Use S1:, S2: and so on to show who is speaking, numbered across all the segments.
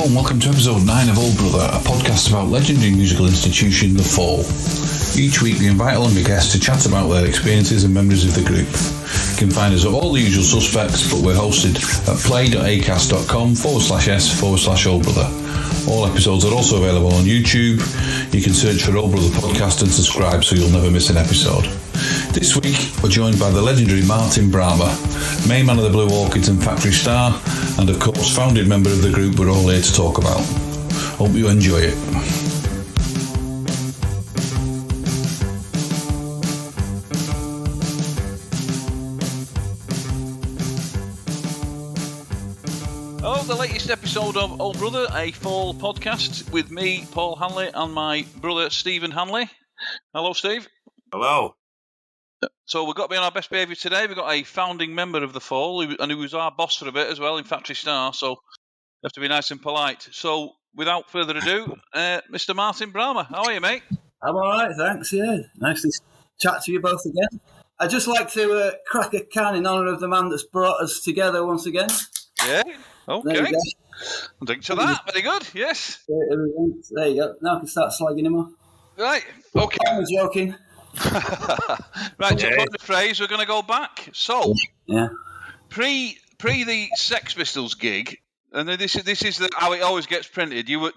S1: Hello and welcome to episode 9 of Old Brother, a podcast about legendary musical institution The Fall. Each week we invite along a guest to chat about their experiences and memories of the group. You can find us at all the usual suspects, but we're hosted at play.acast.com/s/Old Brother. All episodes are also available on YouTube. You can search for Old Brother Podcast and subscribe so you'll never miss an episode. This week we're joined by the legendary Martin Bramah, main man of the Blue Orchids and Factory Star, and of course founding member of the group we're all here to talk about. Hope you enjoy it.
S2: The latest episode of Old Brother, a fall podcast with me, Paul Hanley, and my brother Stephen Hanley. Hello, Steve.
S3: Hello.
S2: So we've got to be on our best behaviour today. We've got a founding member of the Fall, and who was our boss for a bit as well in Factory Star, so we have to be nice and polite. So without further ado, Mr. Martin Bramah, how are you, mate?
S4: I'm all right, thanks, yeah. Nice to chat to you both again. I'd just like to crack a can in honour of the man that's brought us together once again.
S2: Yeah, okay. I'll drink to that. Very good, yes.
S4: There you go. Now I can start slagging him off.
S2: Right, okay.
S4: I was joking.
S2: Right, to put the phrase, we're going to go back. So,
S4: yeah.
S2: pre the Sex Pistols gig, and then this is how it always gets printed. You were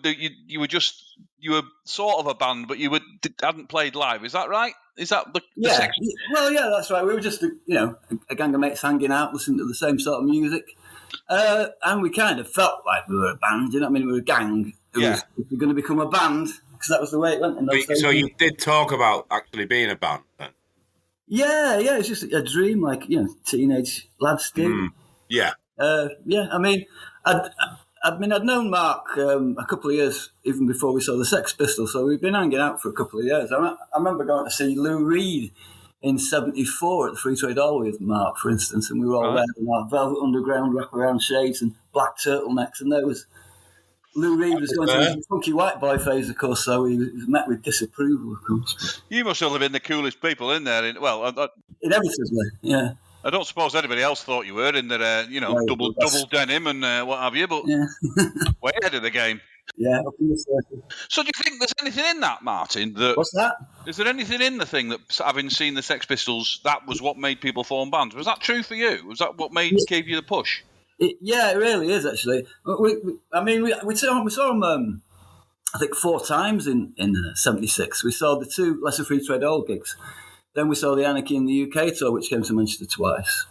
S2: sort of a band, but you hadn't played live. Is that right? Is that the
S4: Sex? Well, yeah, that's right. We were just a gang of mates hanging out, listening to the same sort of music. And we kind of felt like we were a band, you know what I mean? We were a gang who was going to become a band, because that was the way it went.
S3: So you did talk about actually being a band then?
S4: Yeah, it's just a dream, like, teenage lads do.
S3: Yeah.
S4: I mean, I'd known Mark a couple of years, even before we saw the Sex Pistols, so we've been hanging out for a couple of years. I remember going to see Lou Reed in 1974 at the Free Trade Hall with Mark, for instance, and we were all wearing our Velvet Underground wraparound shades and black turtlenecks, and there was Lou Reed was going through his funky white boy phase, of course, so he was met with disapproval, of course.
S2: You must have been the coolest people in there.
S4: Inevitably, yeah.
S2: I don't suppose anybody else thought you were in their, double denim and what have you, but way ahead of the game.
S4: Yeah, up in the circle.
S2: So do you think there's anything in that, Martin?
S4: What's that?
S2: Is there anything in the thing that, having seen the Sex Pistols, that was what made people form bands? Was that true for you? Was that what gave you the push?
S4: It really is, actually. We saw them, I think, 4 times in 1976. We saw the 2 Lesser Free Trade Hall gigs. Then we saw the Anarchy in the UK tour, which came to Manchester twice.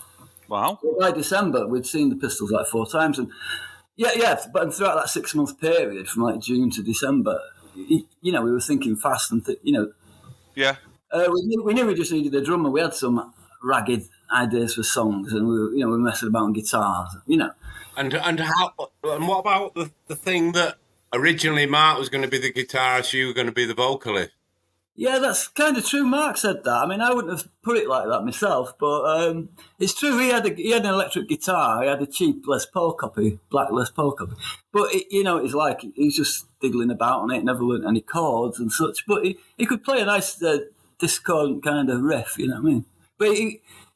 S2: Wow.
S4: So by December, we'd seen the Pistols like 4 times. And but throughout that 6-month period, from like June to December, we were thinking fast and,
S2: Yeah.
S4: We knew we just needed a drummer. We had some ragged ideas for songs, and we were messing about on guitars,
S3: And what about the thing that originally Mark was going to be the guitarist, you were going to be the vocalist?
S4: Yeah, that's kind of true. Mark said that. I mean, I wouldn't have put it like that myself, but it's true. He had an electric guitar. He had a cheap Les Paul copy, black Les Paul copy. But it's like he's just diggling about on it. Never learned any chords and such. But he could play a nice discordant kind of riff. You know what I mean? But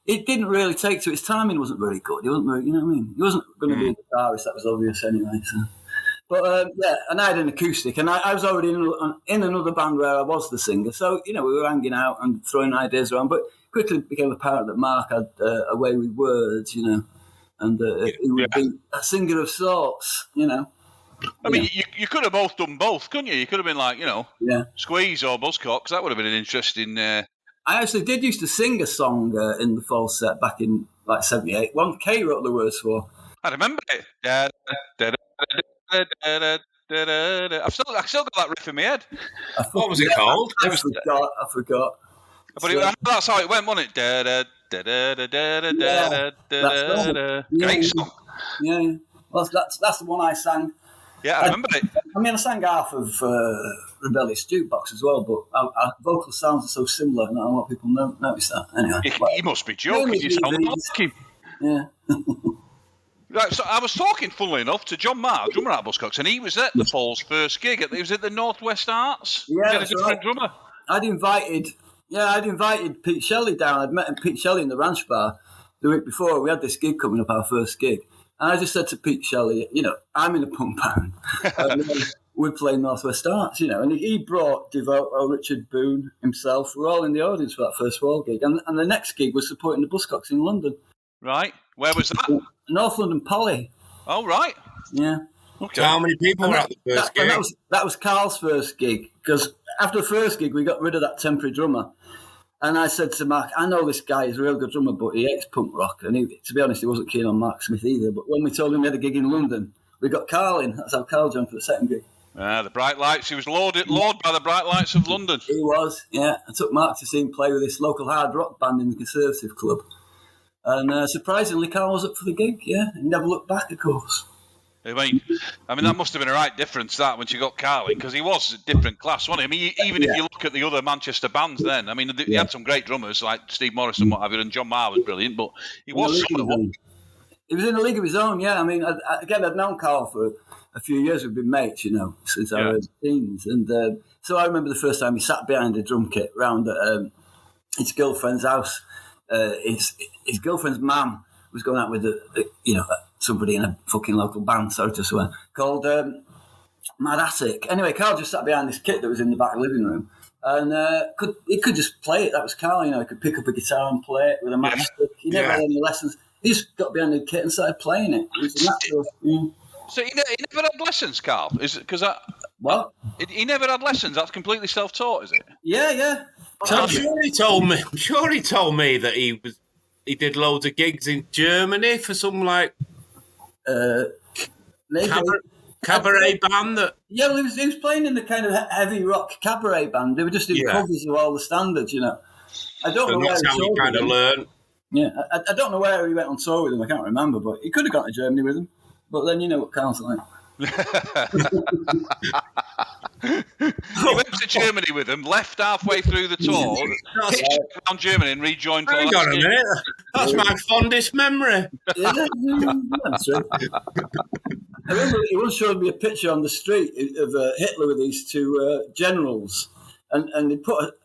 S4: it didn't really take to. His timing wasn't very good. He wasn't very, you know what I mean? He wasn't going to be a guitarist. That was obvious anyway. So. But and I had an acoustic, and I was already in another band where I was the singer. So we were hanging out and throwing ideas around. But quickly became apparent that Mark had a way with words, and he would be a singer of sorts,
S2: I mean, you could have both done both, couldn't you? You could have been like, Squeeze or Buzzcocks. That would have been an interesting.
S4: I actually did used to sing a song in the Fall set back in like 1978. One K wrote the words for.
S2: I remember it. I've still got that riff in my head.
S3: What was it called?
S4: I forgot.
S2: But that's how it went, wasn't it? Great song.
S4: Yeah. Well, that's the one I sang.
S2: Yeah, I remember it.
S4: I mean, I sang half of Rebellious Jukebox as well, but our vocal sounds are so similar, and not a lot of people notice that. Anyway,
S2: you must be joking. You sound like
S4: yeah.
S2: Right, so I was talking, funnily enough, to John Marr, drummer at Buzzcocks, and he was at the Fall's first gig. It was at the Northwest Arts.
S4: Yeah,
S2: that's a different drummer.
S4: I'd invited Pete Shelley down. I'd met Pete Shelley in the Ranch Bar the week before. We had this gig coming up, our first gig, And I just said to Pete Shelley, I'm in a punk band. We're playing Northwest Arts, and he brought Devoto, Richard Boone himself. We're all in the audience for that first Fall gig. And the next gig was supporting the Buzzcocks in London.
S2: Right. Where was that?
S4: North London Poly.
S2: Oh, right.
S4: Yeah.
S3: Okay. So how many people were at the first gig?
S4: That was Carl's first gig, because after the first gig, we got rid of that temporary drummer. And I said to Mark, I know this guy is a real good drummer, but he hates punk rock. And to be honest, he wasn't keen on Mark Smith either. But when we told him we had a gig in London, we got Carl in. That's how Carl joined for the second gig.
S2: The Bright Lights. He was lured by the Bright Lights of London.
S4: He was, yeah. I took Mark to see him play with this local hard rock band in the Conservative Club. And surprisingly, Carl was up for the gig, yeah. He never looked back, of course.
S2: I mean, that must have been a right difference, that, when you got Carl in, because he was a different class, wasn't he? I mean, even if you look at the other Manchester bands then, I mean, he had some great drummers like Steve Morris and what have you, and John Marr was brilliant, but he was
S4: He was in a league of his own, yeah. I mean, I'd known Carl for a few years. We've been mates, since our early teens. And so I remember the first time he sat behind a drum kit round at his girlfriend's house. His girlfriend's mum was going out with somebody in a fucking local band, sorry to swear, called Mad Attic. Anyway, Carl just sat behind this kit that was in the back living room, and he could just play it. That was Carl, he could pick up a guitar and play it with a matchstick. He never had any lessons. He just got behind the kit and started playing it. It was a natural.
S2: So he never had lessons, Carl? Is it because
S4: what?
S2: He never had lessons. That's completely self-taught, is it?
S4: Yeah.
S3: I'm sure he told me that he did loads of gigs in Germany for some cabaret band.
S4: Well, he was playing in the kind of heavy rock cabaret band. They were just doing covers of all the standards, I don't know
S3: that's
S4: where
S3: how he kind of learned.
S4: Yeah, I don't know where he went on tour with them. I can't remember, but he could have gone to Germany with them. But then you know what Carl's like.
S2: He went to Germany with them, left halfway through the tour, hitched around Germany and rejoined.
S3: Hang on a minute. That's my fondest memory.
S4: Yeah, that's right. I remember he once showed me a picture on the street of Hitler with these two generals, and they put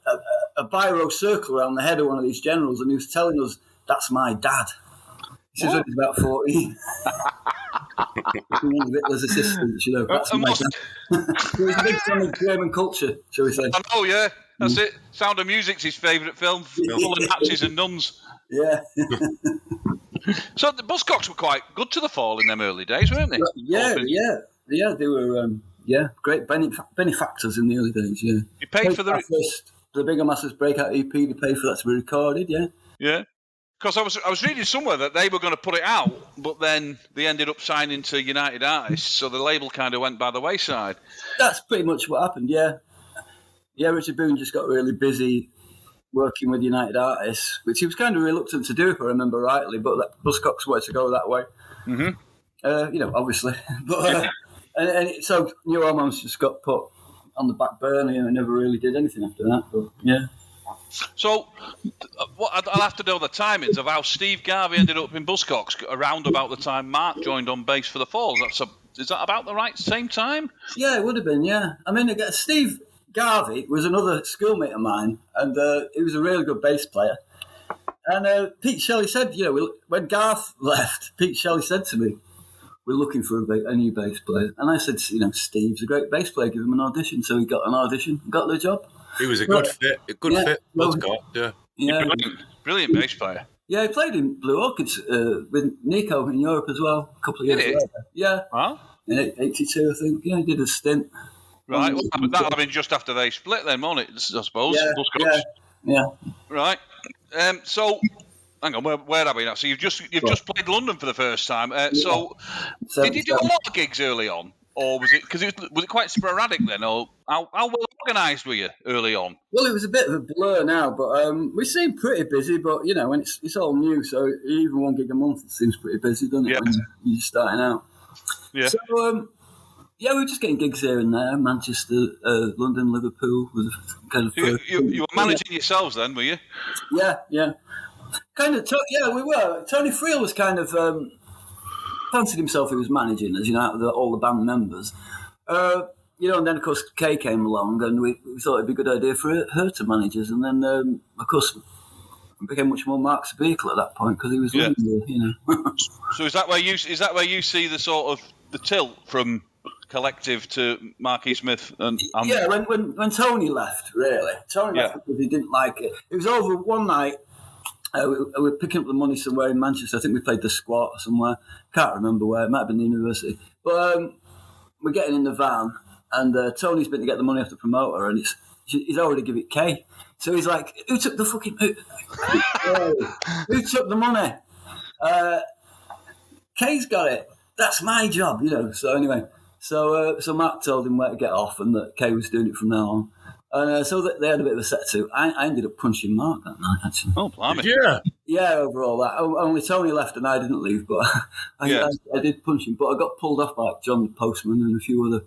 S4: a biro circle around the head of one of these generals, and he was telling us, "That's my dad." He says when he's about 14. One of Hitler's assistants, That's my dad. He was a big fan of German culture, shall we say.
S2: I know, yeah. That's it. Sound of Music's his favourite film, full of Nazis and nuns.
S4: Yeah.
S2: So the Buzzcocks were quite good to the Fall in them early days, weren't they?
S4: Yeah. They were, great benefactors in the early days, yeah.
S2: You paid for the
S4: Bigger Masters Breakout EP, they paid for that to be recorded, yeah.
S2: Yeah. Because I was reading somewhere that they were going to put it out, but then they ended up signing to United Artists, so the label kind of went by the wayside.
S4: That's pretty much what happened, yeah. Yeah, Richard Boone just got really busy working with United Artists, which he was kind of reluctant to do, if I remember rightly, but Buzzcocks wanted to go that way. Mm-hmm. Obviously. But so New Hormones just got put on the back burner and never really did anything after that, but yeah.
S2: So, I'll have to know the timings of how Steve Garvey ended up in Buzzcocks around about the time Mark joined on bass for the Falls. Is that about the same time?
S4: Yeah, it would have been, yeah. I mean, Steve Garvey was another schoolmate of mine, and he was a really good bass player. And Pete Shelley said, when Garth left, Pete Shelley said to me, "We're looking for a new bass player." And I said, Steve's a great bass player, give him an audition. So he got an audition, got the job.
S3: He was a good fit. Buzzcocks,
S4: yeah.
S2: Brilliant bass player.
S4: Yeah, he played in Blue Orchids with Nico in Europe as well, a couple of years later. Yeah.
S2: Wow.
S4: In 82, I think. Yeah, he did a stint.
S2: Right. That would have been just after they split then, wasn't it, I suppose?
S4: Yeah.
S2: Right. So, hang on, where are we now? So you've just played London for the first time. So, did you do a lot of gigs early on? Or was it quite sporadic then? Or how well organised were you early on?
S4: Well, it was a bit of a blur now, but we seem pretty busy. But when it's all new, so even one gig a month seems pretty busy, doesn't it? When you're starting out. Yeah. So we were just getting gigs here and there, Manchester, London, Liverpool. Was kind of
S2: you were managing yourselves then, were you?
S4: Yeah. Kind of. We were. Tony Friel was kind of. Fancied himself he was managing us, out of all the band members. And then, of course, Kay came along and we thought it'd be a good idea for her to manage us. And then, of course, became much more Mark's vehicle at that point because he was winning the, you know.
S2: So is that where you see the sort of the tilt from Collective to Marky Smith and
S4: yeah, when Tony left, really, Tony left because he didn't like it. It was over one night. We were picking up the money somewhere in Manchester. I think we played the Squat or somewhere. Can't remember where. It might have been the university. But we're getting in the van, and Tony's been to get the money off the promoter, and he's already give it Kay. So he's like, "Who took the fucking? Who took the money? Kay's got it. That's my job, you know." So anyway, so Mark told him where to get off, and that Kay was doing it from now on. And so they had a bit of a set to. I ended up punching Mark that night, actually.
S2: Oh, blimey.
S4: Yeah, overall. That. Only Tony left and I didn't leave, but I did punch him. But I got pulled off by John the Postman and a few other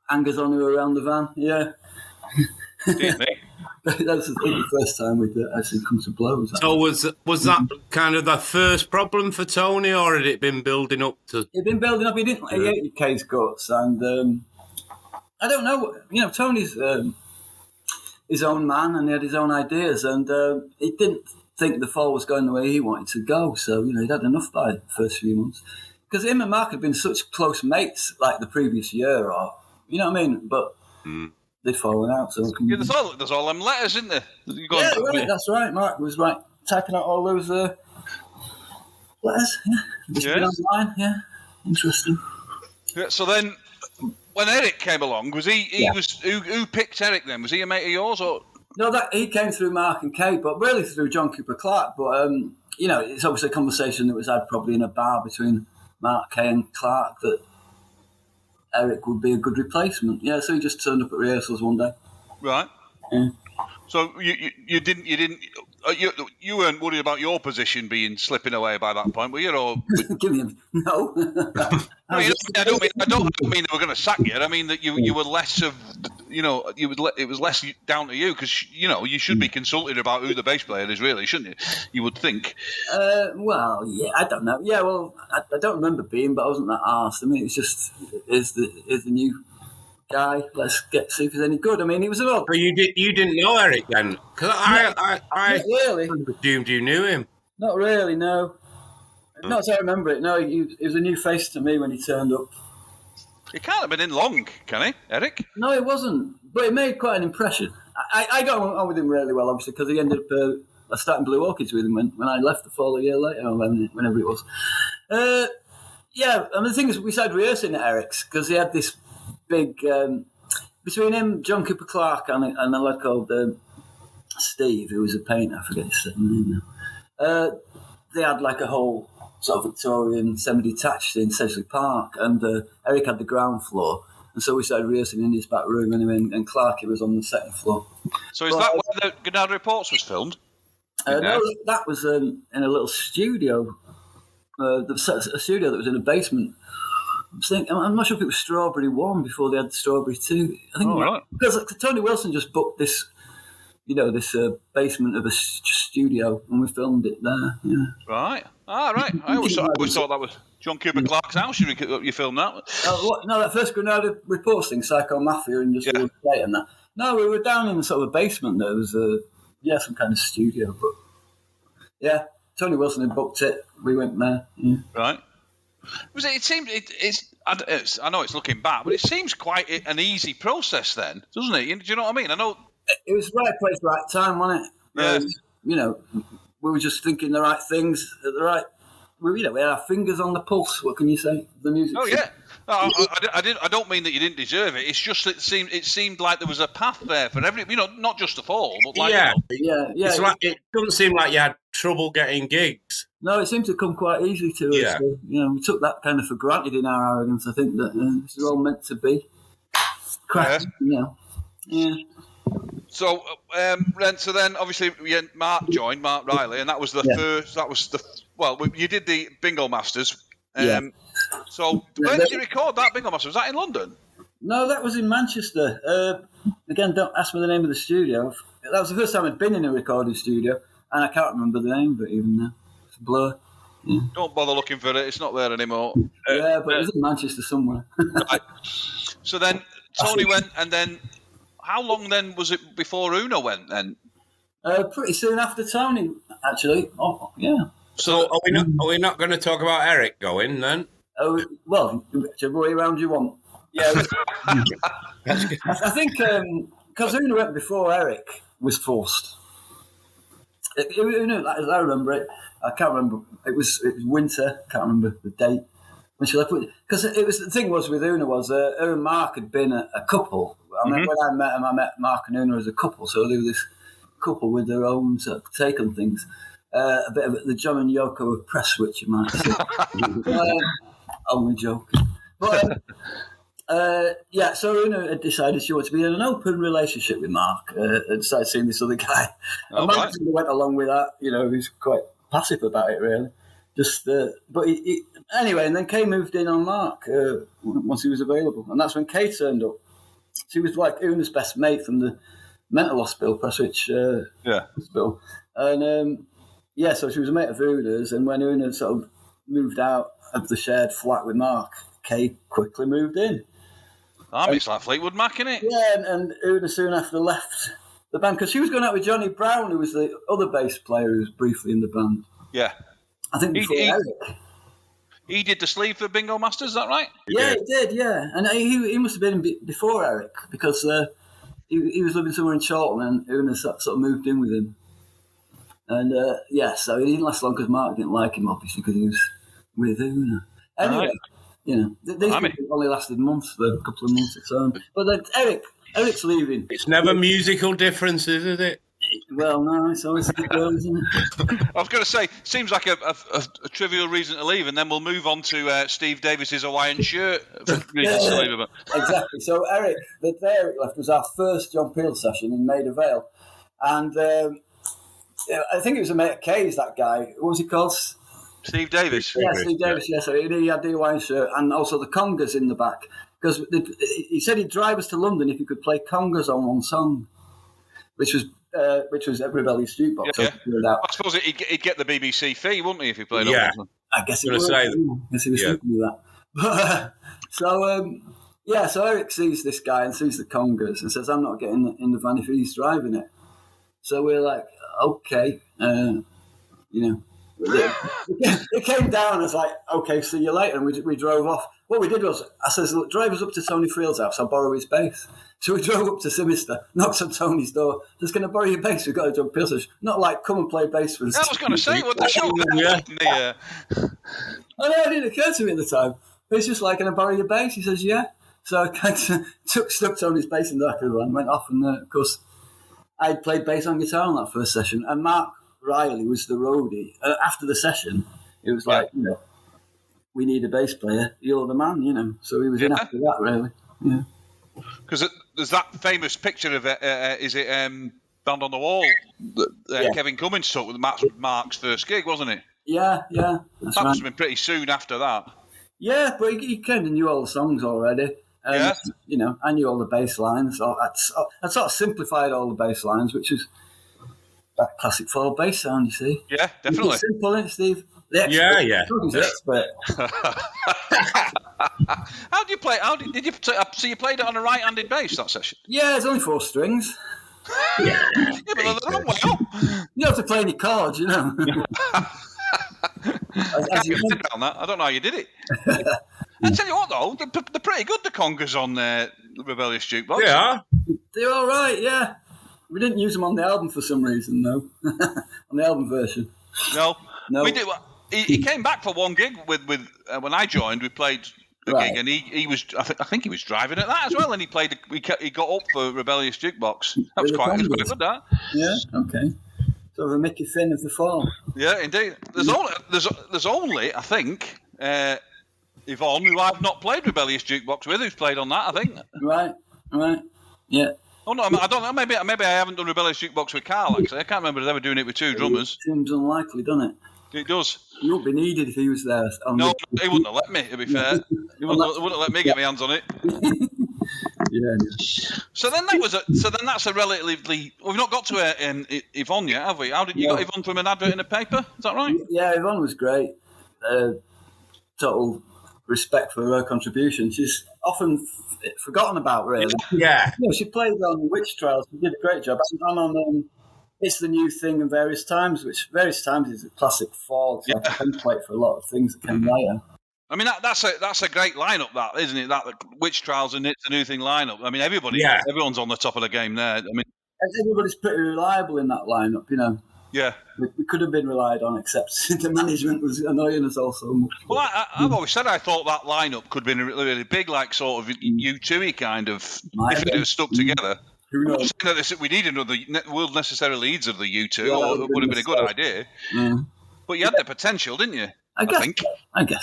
S4: hangers on who were around the van. Yeah.
S2: Dear me.
S4: That's the first time we'd actually come to blows.
S3: So was that kind of the first problem for Tony, or had it been building up to...
S4: It'd been building up. He hated Kay's guts, and I don't know. You know, Tony's... his own man, and he had his own ideas, and he didn't think the fall was going the way he wanted to go. So, you know, he'd had enough by the first few months. Because him and Mark had been such close mates like the previous year, or, you know what I mean? But they'd fallen out. So
S2: there's all them letters, isn't there?
S4: Right, that's right. Mark was typing out all those letters. Yeah, been online. Yeah, interesting.
S2: Yeah, so then, when Eric came along, was who picked Eric then? Was he a mate of yours or?
S4: No, that he came through Mark and Kay, but really through John Cooper Clarke. But you know, it's obviously a conversation that was had probably in a bar between Mark, Kay, and Clarke that Eric would be a good replacement. Yeah, so he just turned up at rehearsals one day.
S2: Right.
S4: Yeah.
S2: So you weren't worried about your position slipping away by that point, were you? Or
S4: give him no.
S2: I don't mean they were going to sack you. I mean that you were less of, you know, it was less down to you because you know you should be consulted about who the bass player is, really, shouldn't you? You would think.
S4: Well, yeah, I don't know. Yeah, well, I don't remember being, but I wasn't that arsed. I mean, it's just is the new guy. Let's see if he's any good. I mean, he was an old.
S3: But you didn't know Eric then? Because I
S4: really
S3: presumed you knew him.
S4: Not really, no. Not as I remember it. No, he was a new face to me when he turned up.
S2: He can't have been in long, can he, Eric?
S4: No, he wasn't. But it made quite an impression. I got on with him really well, obviously, because he ended up starting Blue Orchids with him when I left the fall a year later, or whenever it was. Yeah, I mean, the thing is, we started rehearsing at Eric's because he had this big between him, John Cooper Clarke, and a lad called Steve, who was a painter. I forget his name now. They had like a whole sort of Victorian semi-detached in Sedgley Park, and Eric had the ground floor, and so we started rehearsing in his back room anyway. And Clarke was on the second floor.
S2: So is that where the Goodnight Reports was filmed?
S4: No, that was in a little studio. A studio that was in a basement. I'm not sure if it was Strawberry 1 before they had Strawberry 2. I think
S2: right.
S4: Because Tony Wilson just booked this, you know, this basement of a studio, and we filmed it there. Yeah.
S2: Right. Right. I always thought that was John Cooper Clarke's house. You filmed that.
S4: No, that first Granada Reports thing, Psycho Mafia, and just a play and that. No, we were down in sort of a basement. There was some kind of studio, but yeah, Tony Wilson had booked it. We went there. Yeah.
S2: Right. It seemed I know it's looking back, but it seems quite an easy process then, doesn't it? Do you know what I mean? I know
S4: it was right place, right time, wasn't it?
S2: Yeah.
S4: You know, we were just thinking the right things at the right. We had our fingers on the pulse. What can you say? The music.
S2: Oh yeah. I don't mean that you didn't deserve it. It's just that it seemed like there was a path there for every, you know, not just the fall, but like
S4: yeah.
S3: It's like, it doesn't seem like you had trouble getting gigs.
S4: No, it seemed to come quite easily to us. So, you know, we took that kind of for granted in our arrogance. I think that this is all meant to be. Crack, you know. Yeah.
S2: So then obviously Mark joined, Mark Riley, and that was the first. That was you did the Bingo Masters. So when did you record that Bingo Masters? Was that in London?
S4: No, that was in Manchester. Again, don't ask me the name of the studio. That was the first time I'd been in a recording studio, and I can't remember the name of it even now. It's a blur. Yeah.
S2: Don't bother looking for it. It's not there anymore.
S4: But it was in Manchester somewhere.
S2: Right. So then Tony went, and then how long then was it before Uno went then?
S4: Pretty soon after Tony, actually. Oh, yeah.
S3: So are we not going to talk about Eric going then?
S4: Well, whichever way around you want. Yeah. I think because Una went before Eric was forced. Una, as I remember it, I can't remember. It was winter. I can't remember the date when she left. Because it was the thing was with Una was her and Mark had been a couple. I mean, when I met them, I met Mark and Una as a couple. So they were this couple with their own sort of take on things. A bit of the John and Yoko of press switch, you might say. Only joking. But yeah, so Una had decided she wanted to be in an open relationship with Mark and started seeing this other guy. And Mark went along with that. You know, he was quite passive about it, really. Just, but anyway, and then Kay moved in on Mark once he was available, and that's when Kay turned up. She was like Una's best mate from the mental hospital, Prestwich hospital, and yeah, so she was a mate of Una's, and when Una sort of moved out of the shared flat with Mark, Kay quickly moved in.
S2: It's like Fleetwood Mac, innit?
S4: Yeah, and Una soon after left the band because she was going out with Johnny Brown, who was the other bass player who was briefly in the band.
S2: Yeah.
S4: I think before Eric.
S2: He did the sleeve for Bingo Masters, is that right?
S4: Yeah, he did, yeah. And he must have been before Eric because he was living somewhere in Charlton and Una sort of moved in with him. And yeah, so he didn't last long because Mark didn't like him, obviously, because he was with Una. Anyway, you know, these people only lasted months, for a couple of months or so. But then Eric's leaving.
S3: It's never musical differences, is it?
S4: Well, no, it's always the girl, isn't it?
S2: I was going to say, seems like a trivial reason to leave, and then we'll move on to Steve Davis's Hawaiian shirt.
S4: Exactly. So Eric, the day Eric left was our first John Peel session in Maida Vale, and I think it was a mate of Kay's, that guy. What was he called?
S2: Steve Davis.
S4: Yeah, Steve Davis. Yeah, so he had the Hawaiian shirt and also the congas in the back because he said he'd drive us to London if he could play congas on one song, which was at Rebellious Jukebox.
S2: Yeah. I suppose he'd get the BBC fee, wouldn't he, if he played on one?
S4: I guess he would. I guess he was thinking of that. But, so Eric sees this guy and sees the congas and says, I'm not getting in the van if he's driving it. So we're like, okay, you know. It came down as like, okay, see you later, and we drove off. What we did was, I says, look, drive us up to Tony Frield's house, I'll borrow his bass. So we drove up to Simister, knocked on Tony's door, says, can I borrow your bass? We've got a John Peel session. Not like, come and play bass for us.
S2: I was going to say, what the show?
S4: I know, it didn't occur to me at the time. It's just like, can I borrow your bass? He says, yeah. So I kind of stuck Tony's bass in the back of the van, went off, and of course, I'd played bass on guitar on that first session, and Mark Riley was the roadie. After the session, it was like, you know, we need a bass player. You're the man, you know. So he was in after that, really. Yeah.
S2: Because there's that famous picture of is it Band on the Wall that Kevin Cummins took with Mark's first gig, wasn't it?
S4: Yeah.
S2: That must have been pretty soon after that.
S4: Yeah, but he kind of knew all the songs already. You know, I knew all the bass lines. I sort of simplified all the bass lines, which is that classic four bass sound, you see.
S2: Yeah, definitely.
S4: It's simple, isn't it, Steve?
S3: Yeah.
S4: He's an expert.
S2: How did you play? Did you? So you played it on a right-handed bass that session?
S4: Yeah, it's only 4 strings.
S2: Yeah, but they're the wrong way up.
S4: You don't have to play any chords, you know.
S2: I can't get my head around that. I don't know how you did it. I tell you what, though, they're pretty good, the congas on the Rebellious Jukebox.
S3: Yeah.
S4: They're all right, yeah. We didn't use them on the album for some reason, though. On the album version.
S2: No. We did. He came back for one gig with when I joined. We played a gig, and he was. I think he was driving at that as well, and he played. He got up for Rebellious Jukebox. That was quite good. That.
S4: Yeah. Okay. Sort of a Mickey Finn of the fall.
S2: Yeah, indeed. There's only I think Yvonne, who I've not played Rebellious Jukebox with, who's played on that. I think. Right.
S4: Yeah.
S2: Oh no, I don't know. Maybe I haven't done Rebellious Jukebox with Carl. Actually, I can't remember ever doing it with 2 drummers.
S4: It seems unlikely, doesn't it?
S2: It does.
S4: You wouldn't be needed if he was there.
S2: No, he wouldn't have let me. To be fair, he wouldn't let me get my hands on it.
S4: Yeah.
S2: So then that's a relatively. We've not got to Yvonne yet, have we? How did you got Yvonne from an advert in the paper? Is that right?
S4: Yeah, Yvonne was great. Total respect for her contribution. She's often forgotten about, really.
S3: Yeah.
S4: You know, she played on Witch Trials. She did a great job. And on it's the new thing in various times, which various times is a classic fall. It's like a template for a lot of things that came later.
S2: I mean, that's a great lineup, that isn't it? That Witch Trials and It's a New Thing lineup. I mean, everyone's on the top of the game there. I mean,
S4: everybody's pretty reliable in that lineup, you know.
S2: Yeah.
S4: We could have been relied on, except the management was annoying us all so much.
S2: Well, I've always said I thought that lineup could have been really, really big, like sort of U2-y kind of, if it was stuck together.
S4: Who knows?
S2: I'm not saying that we need another world necessary leads of the U2, or it would have been a good idea.
S4: Yeah.
S2: But you had the potential, didn't you? I
S4: guess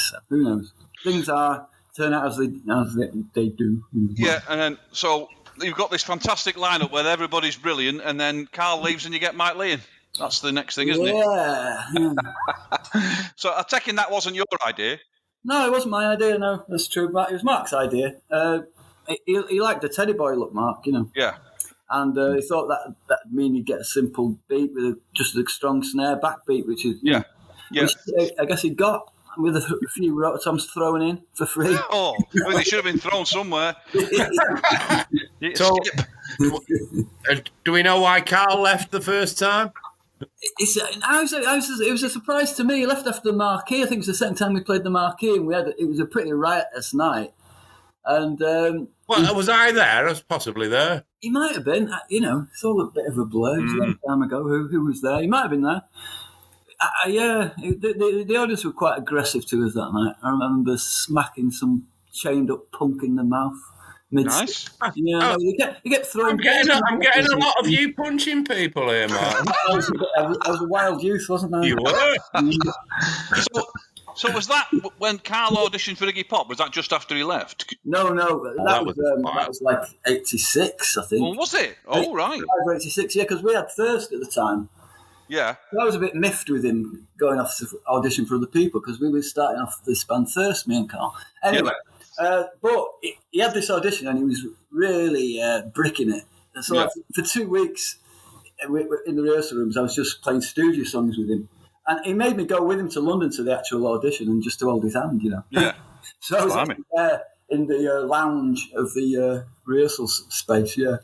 S4: so. Who knows? Things turn out as they do.
S2: Yeah, and then so you've got this fantastic lineup where everybody's brilliant, and then Carl leaves and you get Mike Lean. That's the next thing, isn't it?
S4: Yeah.
S2: So I'm taking that wasn't your idea.
S4: No, it wasn't my idea. No, that's true. It was Mark's idea. He liked the Teddy Boy look, Mark. You know.
S2: Yeah.
S4: And he thought that'd mean you'd get a simple beat with just a strong snare backbeat, which is which I guess he got with a few rototoms thrown in for free.
S2: Oh, well, they should have been thrown somewhere.
S3: So, do we know why Carl left the first time?
S4: It was a surprise to me. He left after the Marquee. I think it was the second time we played the Marquee, and it was a pretty riotous night. And
S3: well, was I there? I was possibly there.
S4: He might have been. You know, it's all a bit of a blur. It was a long time ago. Who was there? He might have been there. The audience were quite aggressive to us that night. I remember smacking some chained up punk in the mouth.
S2: Nice.
S4: Yeah, you get throwing.
S3: I'm getting a lot of you punching people here, Mark.
S4: I was a wild youth, wasn't I?
S3: You were.
S2: So was that when Carl auditioned for Iggy Pop? Was that just after he left?
S4: No, that was like 86, I think.
S2: Well, was it? Oh, right.
S4: 86, yeah, because we had Thirst at the time.
S2: Yeah.
S4: I was a bit miffed with him going off to audition for other people because we were starting off this band Thirst, me and Carl. Anyway, but he had this audition and he was really bricking it. And so for 2 weeks in the rehearsal rooms, I was just playing studio songs with him. And he made me go with him to London to the actual audition and just to hold his hand, you know.
S2: Yeah.
S4: So I was there in the lounge of the rehearsal space, yeah.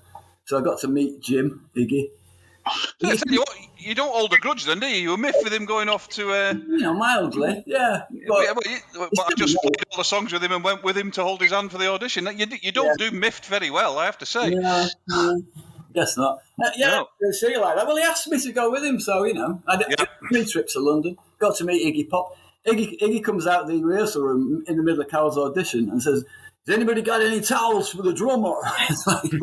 S4: So I got to meet Jim, Iggy.
S2: I tell you what, you don't hold a grudge then, do you? You were miffed with him going off to...
S4: mildly, yeah.
S2: But I just played all the songs with him and went with him to hold his hand for the audition. You don't do miffed very well, I have to say.
S4: Yeah. Guess not. No. See you like that. Well, he asked me to go with him, so, I did 3 trips to London, got to meet Iggy Pop. Iggy comes out of the rehearsal room in the middle of Carl's audition and says, "Has anybody got any towels for the drummer?" It's like, he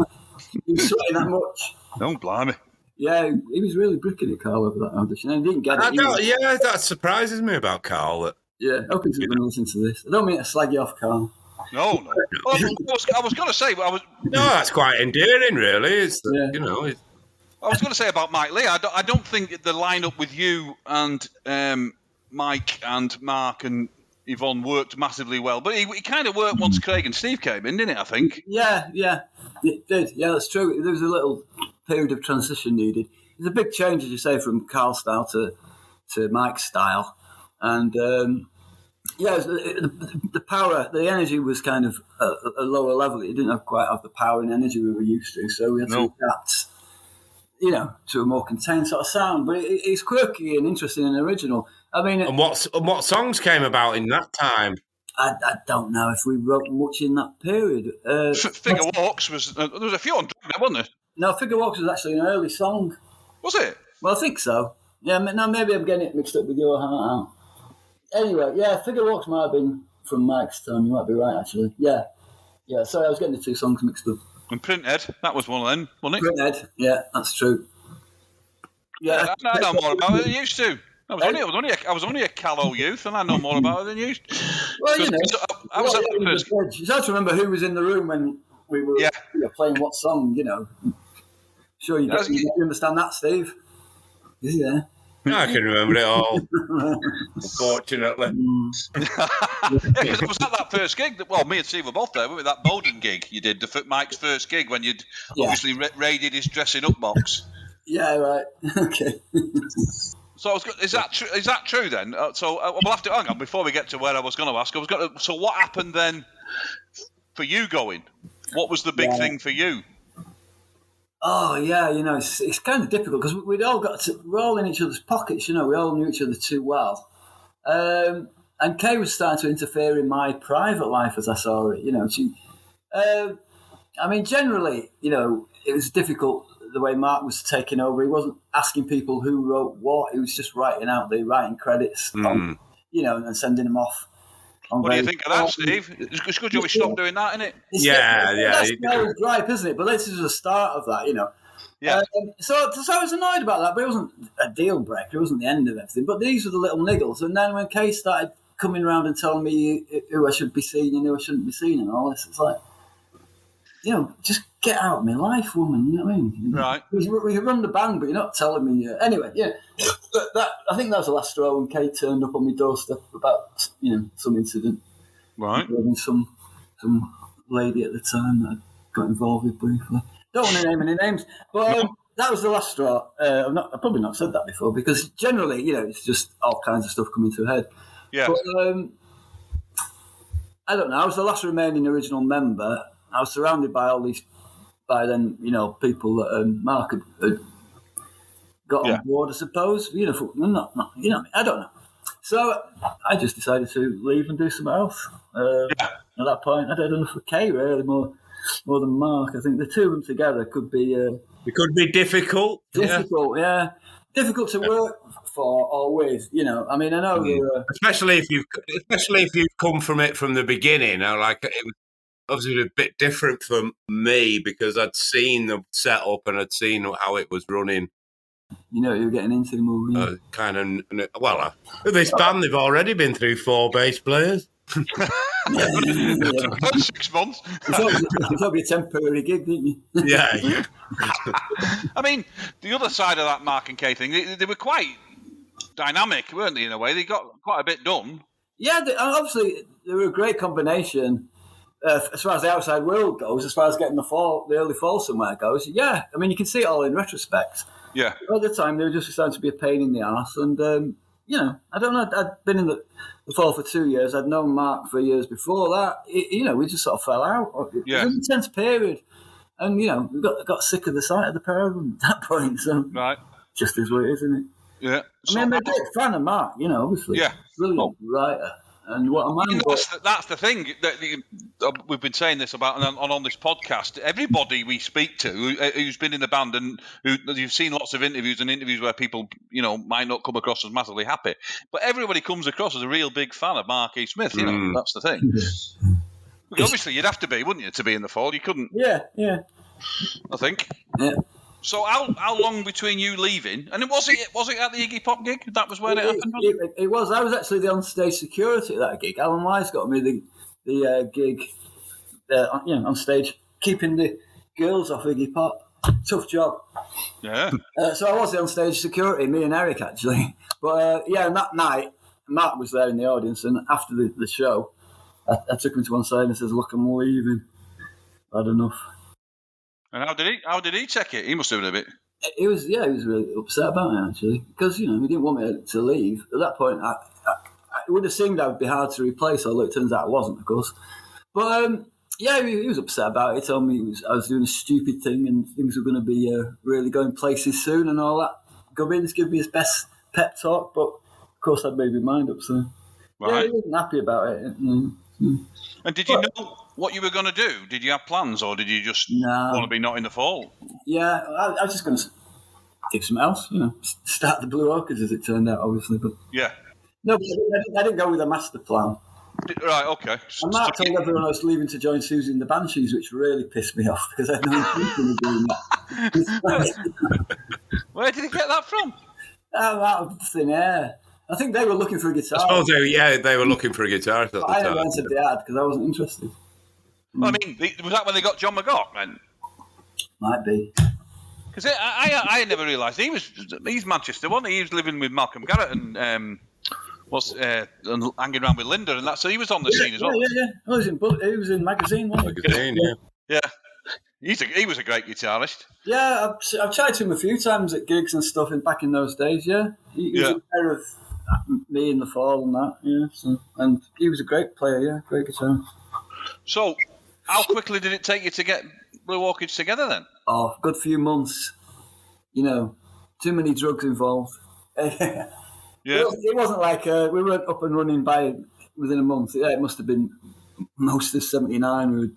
S4: was sweating that much.
S2: Don't blimey.
S4: Yeah, he was really bricking it, Carl, over that audition. And he didn't get it.
S3: That surprises me about Carl.
S4: Yeah, hoping he's going to listen to this. I don't mean to slag you off, Carl.
S2: No. Well, I was going to say, no,
S3: that's quite endearing, really. It's
S2: I was going to say about Mike Lee. I don't think the lineup with you and Mike and Mark and Yvonne worked massively well, but he kind of worked once Craig and Steve came in, didn't it? I think.
S4: Yeah, it did. Yeah, that's true. There was a little period of transition needed. There's a big change, as you say, from Carl's style to Mike's style, and. The power, the energy was kind of a lower level. It didn't quite have the power and energy we were used to, so we had to adapt, to a more contained sort of sound. But it's quirky and interesting and original. I mean,
S3: and what songs came about in that time?
S4: I don't know if we wrote much in that period.
S2: Figure Walks was there was a few on Dragnet, wasn't there?
S4: No, Figure Walks was actually an early song.
S2: Was it?
S4: Well, I think so. Yeah, no, maybe I'm getting it mixed up with your Heart Out. Anyway, Figure Walks might have been from Mike's time. You might be right, actually. Yeah. Sorry, I was getting the 2 songs mixed up.
S2: And Printhead, that was one of them, wasn't
S4: it? Printhead, yeah, that's true.
S2: Yeah, I know more about it than you used to. I was only a callow youth, and I know more about it than you used to.
S4: Well, I was at the first. It's hard to remember who was in the room when we were playing what song. Sure, you understand that, Steve? Yeah.
S3: I can remember it all, unfortunately.
S2: Because I was at that first gig. Well, me and Steve were both there, weren't we? That Bowden gig you did, Mike's first gig, when you'd obviously raided his dressing up box.
S4: Yeah, right. Okay.
S2: So is that true then? So we'll have to hang on before we get to where I was going to ask. So what happened then for you going? What was the big thing for you?
S4: Oh yeah, it's kind of difficult because we're all in each other's pockets. We all knew each other too well. And Kay was starting to interfere in my private life as I saw it. Generally, it was difficult the way Mark was taking over. He wasn't asking people who wrote what. He was just writing credits, on, and sending them off.
S2: What do you think of that, Steve? It's good we stopped doing that, isn't it?
S4: That's the old gripe, isn't it? But this is the start of that,
S2: Yeah.
S4: So I was annoyed about that, but it wasn't a deal breaker. It wasn't the end of everything. But these were the little niggles. And then when Kay started coming around and telling me who I should be seeing and who I shouldn't be seeing and all this, it's like, just get out of my life, woman. You know what I mean?
S2: Right.
S4: We run the band, but you're not telling me. Anyway, yeah. I think that was the last straw when Kay turned up on my doorstep about, some incident.
S2: Right.
S4: Some lady at the time that I got involved with briefly. Don't want to name any names, but that was the last straw. I've probably not said that before because generally, it's just all kinds of stuff coming to a head.
S2: Yeah.
S4: But I don't know. I was the last remaining original member. I was surrounded by all these, by then, people that Mark had got on board, I suppose. I don't know. So I just decided to leave and do something else. At that point, I did enough for Kay, really, more than Mark. I think the two of them together could be...
S3: it could be difficult.
S4: Difficult, yeah. Difficult to work for or with, I know you're...
S3: Especially if you've come from it from the beginning. It was obviously a bit different for me because I'd seen the setup and I'd seen how it was running.
S4: You're getting into the movie.
S3: This band, they've already been through 4 bass players.
S2: 6 months.
S4: You thought a temporary gig, didn't you?
S3: Yeah.
S2: The other side of that Mark and Kay thing, they were quite dynamic, weren't they, in a way? They got quite a bit done.
S4: Yeah, obviously, they were a great combination as far as the outside world goes, as far as getting the early fall somewhere goes. Yeah, you can see it all in retrospect.
S2: Yeah.
S4: At the time, they were just starting to be a pain in the arse. And, I don't know, I'd been in the fall for 2 years. I'd known Mark for years before that. We just sort of fell out. It was an intense period. And, we got sick of the sight of the pair of them at that point. So,
S2: right.
S4: Just is what it is, isn't it?
S2: Yeah.
S4: I'm a big fan of Mark, obviously.
S2: Yeah.
S4: Brilliant writer. And what am I?
S2: That's the thing. We've been saying this about on this podcast. Everybody we speak to who's been in the band and you've seen lots of interviews where people might not come across as massively happy, but everybody comes across as a real big fan of Mark E. Smith. That's the thing. Obviously, you'd have to be, wouldn't you, to be in the Fall? You couldn't.
S4: Yeah.
S2: I think.
S4: Yeah.
S2: So how long between you leaving? And was it at the Iggy Pop gig? That was where it happened?
S4: It was. I was actually the on-stage security at that gig. Alan Wise got me the gig on stage, keeping the girls off Iggy Pop. Tough job.
S2: Yeah.
S4: So I was the on-stage security, me and Eric, actually. But, and that night, Mark was there in the audience, and after the show, I took him to one side and says, "Look, I'm leaving. I've had enough." And
S2: how did he take it? He must have been a bit.
S4: He was really upset about it, actually, because he didn't want me to leave. At that point, it would have seemed I would be hard to replace, although it turns out I wasn't, of course. But he was upset about it. He told me I was doing a stupid thing and things were going to be really going places soon and all that. Gubbins gave me his best pep talk, but of course I'd made my mind up. So he wasn't happy about it.
S2: And did you know what you were going to do? Did you have plans, or did you just want to be not in the Fall?
S4: Yeah, I was just going to do something else, start the Blue Orchids, as it turned out, obviously. But no, but I didn't go with a master plan.
S2: Right, okay.
S4: And Mark told everyone I was leaving to join Susie and the Banshees, which really pissed me off because I'd known people were doing that.
S2: Where did he get that from?
S4: Out of thin air. I think they were looking for a guitar.
S3: I suppose they were looking for a guitarist at the time.
S4: I never answered the ad because I wasn't interested.
S2: Well, was that when they got John McGough then?
S4: Might be.
S2: Because I never realised he's Manchester, wasn't he? He was living with Malcolm Garrett and hanging around with Linda and that. So he was on the scene as well.
S4: Yeah. Oh, he was in Magazine, wasn't he?
S3: Magazine, yeah.
S2: He was a great guitarist.
S4: Yeah, I've chatted to him a few times at gigs and stuff back in those days. Yeah, he was a pair of me in the Fall and that. Yeah, and he was a great player. Yeah, great guitarist.
S2: So, how quickly did it take you to get Blue Orchids together then?
S4: Oh, good few months. You know, too many drugs involved.
S2: Yeah.
S4: It wasn't like we weren't up and running within a month. Yeah, it must have been most of '79. We were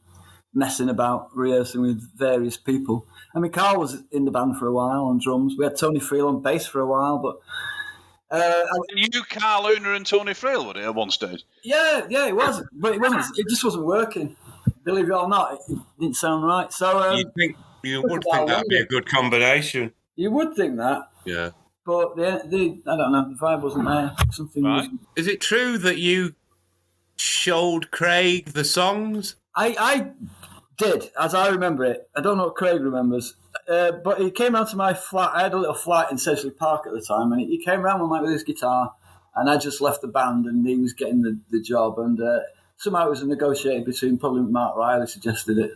S4: messing about, rehearsing with various people. I mean, Carl was in the band for a while on drums. We had Tony Friel on bass for a while, but
S2: You, Carl Una and Tony Friel, were it at one stage?
S4: yeah, it was, but it wasn't. It just wasn't working. Believe it or not, it didn't sound right. So
S3: you would think that'd be a good combination.
S4: You would think that,
S3: Yeah.
S4: but I don't know. The vibe wasn't there. Something
S2: Right.
S4: was.
S3: Is it true that you showed Craig the songs?
S4: I did, as I remember it. I don't know what Craig remembers, but he came round to my flat. I had a little flat in Sedgley Park at the time, and he came round one night with his guitar, and I just left the band, and he was getting the job, and somehow it was negotiated between, probably Mark Riley suggested it.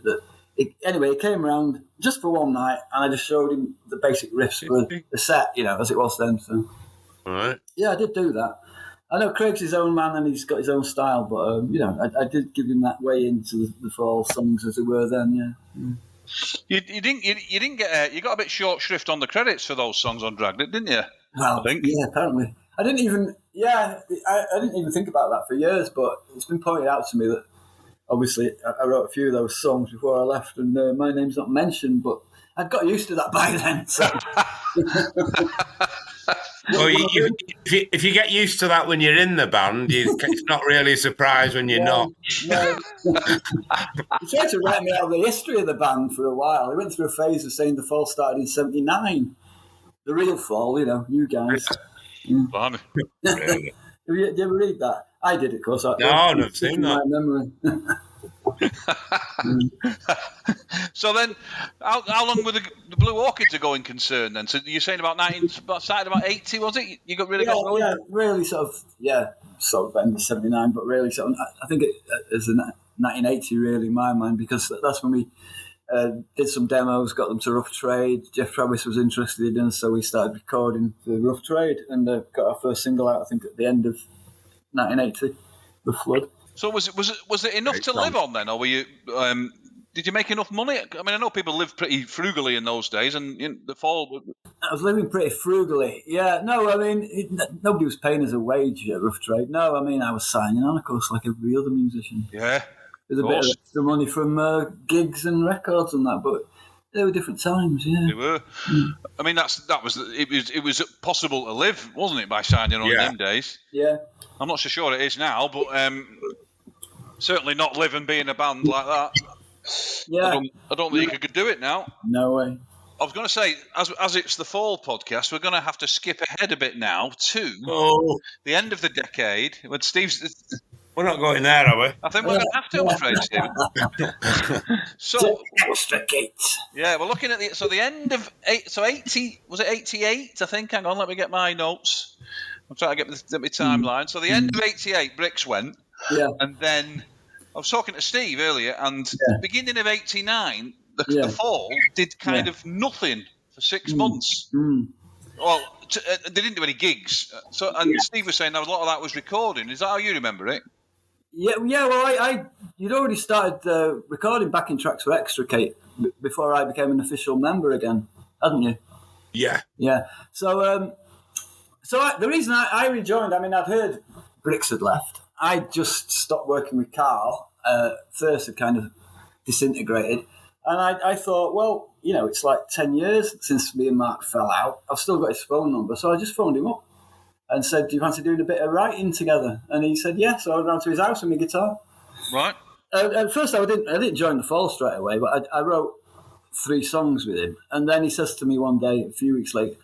S4: Anyway, he came round just for one night, and I just showed him the basic riffs for the set, as it was then. So,
S3: All right.
S4: yeah, I did do that. I know Craig's his own man and he's got his own style, but I did give him that way into the fall songs as it were then. Yeah.
S2: You didn't get you got a bit short shrift on the credits for those songs on Dragnet, didn't you?
S4: Well,
S2: I think.
S4: Yeah, apparently. I didn't even think about that for years, but it's been pointed out to me that obviously I wrote a few of those songs before I left, and my name's not mentioned, but I'd got used to that by then. So.
S3: Well, if you get used to that when you're in the band, it's not really a surprise when you're not.
S4: No. He tried to write me out of the history of the band for a while. He went through a phase of saying the fall started in '79. The real fall, you guys.
S2: Blimey.
S4: Did you ever read that? I did, of course.
S3: No, I've never seen that.
S4: My memory.
S2: So then, how long were the Blue Orchids a going concern then? So you're saying started about 80, was it? You got really got going?
S4: Yeah, really sort of end of '79, but really sort of, I think it is 1980 really in my mind, because that's when we did some demos, got them to Rough Trade. Jeff Travis was interested in us, so we started recording for Rough Trade and got our first single out, I think, at the end of 1980, The Flood.
S2: So was it enough to live on then, or were you? Did you make enough money? I mean, I know people lived pretty frugally in those days, and the fall.
S4: I was living pretty frugally. Yeah, no, I mean, nobody was paying us a wage at Rough Trade. No, I mean, I was signing on, of course, like every other musician.
S2: Yeah.
S4: There's a bit of extra money from gigs and records and that, but they were different times. Yeah,
S2: they were. I mean, it was possible to live, wasn't it, by signing on in them days?
S4: Yeah.
S2: I'm not so sure it is now, but certainly not live and be in a band like that.
S4: Yeah.
S2: I don't think you could do it now.
S4: No way.
S2: I was going to say, as it's the fall podcast, we're going to have to skip ahead a bit now to the end of the decade when Steve's.
S3: We're not going there, are we?
S2: I think we're going to have to, I'm afraid, Steve. So
S4: extricate.
S2: Yeah, we're looking at the end of 80. Was it 88? I think. Hang on, let me get my notes. I'm trying to get my timeline. So the end of 88, Bricks went.
S4: Yeah.
S2: And then I was talking to Steve earlier, and the beginning of 89, the fall did kind of nothing for 6 months. Well, they didn't do any gigs. And Steve was saying a lot of that was recording. Is that how you remember it?
S4: Yeah. Well, you'd already started recording backing tracks for Extricate before I became an official member again, hadn't you?
S3: Yeah.
S4: Yeah. So, the reason I rejoined, I mean, I'd heard Bricks had left. I just stopped working with Carl. First had kind of disintegrated. And I thought, well, it's like 10 years since me and Mark fell out. I've still got his phone number. So I just phoned him up and said, do you fancy doing a bit of writing together? And he said, yeah. So I went round to his house with my guitar.
S2: Right.
S4: At first, I didn't join the fall straight away, but I wrote 3 songs with him. And then he says to me one day, a few weeks later,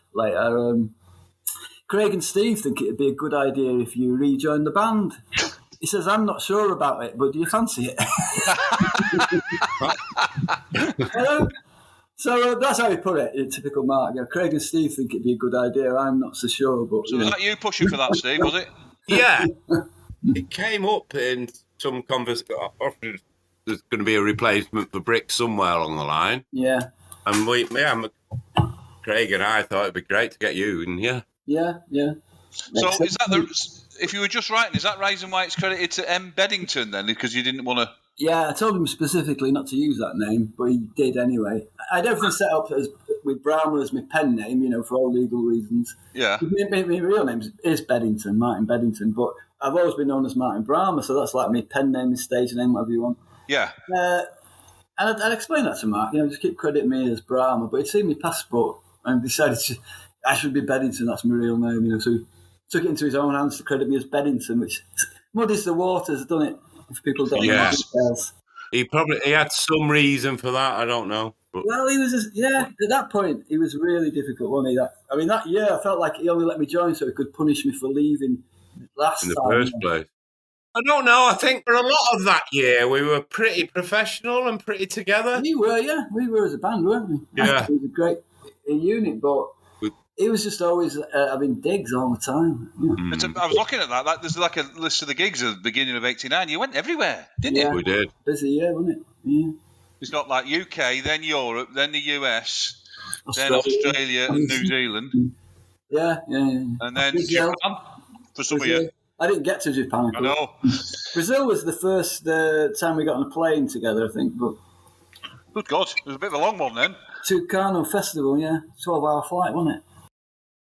S4: Craig and Steve think it'd be a good idea if you rejoin the band. He says, I'm not sure about it, but do you fancy it? So that's how he put it, in typical Mark. Craig and Steve think it'd be a good idea. I'm not so sure. But
S2: so was that you pushing for that, Steve, was it?
S3: Yeah. It came up in some conversation. There's going to be a replacement for Brick somewhere along the line.
S4: Yeah.
S3: And Craig and I thought it'd be great to get you in here.
S4: Yeah.
S2: So is that if you were just writing, is that reason why it's credited to M. Beddington then? Because you didn't want to
S4: Yeah, I told him specifically not to use that name, but he did anyway. I had everything set up with Bramah as my pen name, for all legal reasons.
S2: Yeah.
S4: My real name is Beddington, Martin Beddington, but I've always been known as Martin Bramah, so that's like my pen name, my stage name, whatever you want.
S2: Yeah.
S4: And I'd explain that to Mark, just keep crediting me as Bramah, but he'd seen my passport and decided I should be Beddington, that's my real name, so he took it into his own hands to credit me as Beddington, which muddies the waters, doesn't it? If people don't know details.
S3: He had some reason for that. I don't know. But.
S4: Well, he was at that point he was really difficult, wasn't he? That year I felt like he only let me join so he could punish me for leaving last time.
S3: In the first place. I don't know. I think for a lot of that year we were pretty professional and pretty together.
S4: We were as a band, weren't we?
S3: Yeah.
S4: It was a great unit, but he was just always having digs all the time. Yeah.
S2: I was looking at that. There's like a list of the gigs at the beginning of '89. You went everywhere, didn't you?
S3: We did.
S4: Busy year, wasn't it? Yeah.
S2: It's got like UK, then Europe, then the US, then Australia and New Zealand.
S4: Yeah.
S2: And then Japan for some of you.
S4: I didn't get to Japan.
S2: I know.
S4: Brazil was the first time we got on a plane together, I think. But
S2: good God, it was a bit of a long one then.
S4: Tucano Festival, 12-hour flight, wasn't it?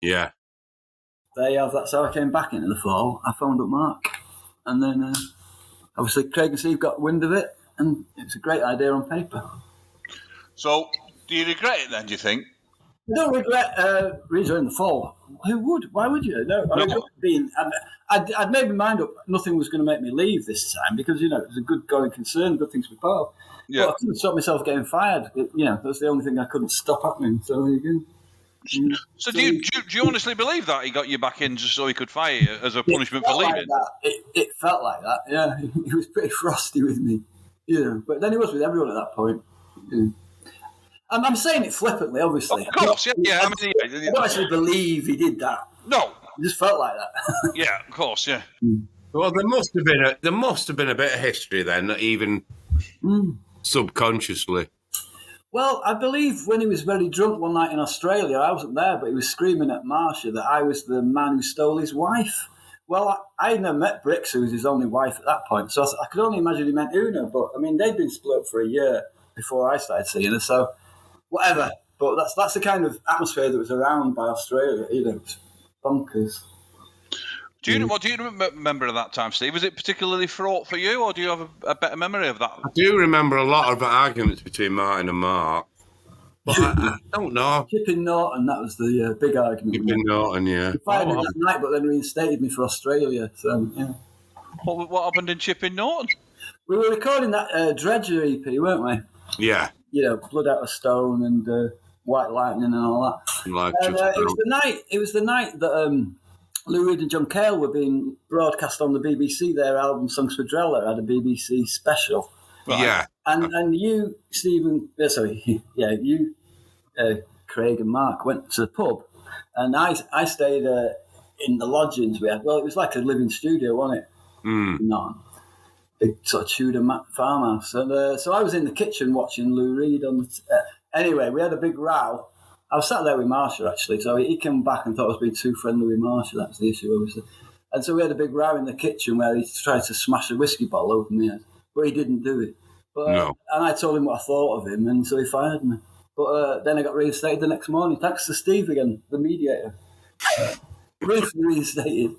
S3: Yeah.
S4: There you have. That's how I came back into the fall. I phoned up Mark, and then obviously Craig and Steve got wind of it, and it was a great idea on paper.
S2: So, do you regret it then? Do you think?
S4: I don't regret rejoining the fall. Who would? Why would you? No. I'd made my mind up. Nothing was going to make me leave this time because it was a good going concern, good things to be part of.
S2: Yeah.
S4: But I couldn't stop myself getting fired. That's the only thing I couldn't stop happening. So there you go.
S2: So do you honestly believe that he got you back in just so he could fire you as a punishment for leaving?
S4: Like it felt like that, yeah. He was pretty frosty with me, But then he was with everyone at that point. I'm saying it flippantly, obviously.
S2: Of course, yeah.
S4: I don't actually believe he did that.
S2: No.
S4: It just felt like that.
S2: Yeah, of course, yeah.
S3: Well, there must have been a bit of history then, even subconsciously.
S4: Well, I believe when he was very drunk one night in Australia, I wasn't there, but he was screaming at Marsha that I was the man who stole his wife. Well, I never met Brix, who was his only wife at that point, so I could only imagine he meant Una, but, they'd been split up for a year before I started seeing her, so whatever. But that's the kind of atmosphere that was around by Australia, It's bonkers.
S2: Do you remember of that time, Steve? Was it particularly fraught for you, or do you have a better memory of that?
S3: I do remember a lot of arguments between Martin and Mark, but I don't know.
S4: Chipping Norton, that was the big argument.
S3: Chipping Norton, yeah.
S4: He fired me that night, but then reinstated me for Australia. So, yeah.
S2: What happened in Chipping Norton?
S4: We were recording that Dredger EP, weren't we?
S3: Yeah.
S4: Blood Out of Stone and White Lightning and all that. It was the night that Lou Reed and John Cale were being broadcast on the BBC. Their album Songs for Drella had a BBC special.
S2: Right.
S3: Yeah.
S4: And you, Stephen, Craig and Mark went to the pub, and I stayed in the lodgings we had. Well, it was like a living studio, wasn't it? No. Big sort of Tudor farmhouse. And so I was in the kitchen watching Lou Reed on the... anyway, we had a big row. I was sat there with Marsha, actually, so he came back and thought I was being too friendly with Marsha. That was the issue, obviously. And so we had a big row in the kitchen where he tried to smash a whiskey bottle over my head, but he didn't do it. But,
S3: no.
S4: And I told him what I thought of him, and so he fired me. But then I got reinstated the next morning, thanks to Steve again, the mediator. Briefly reinstated.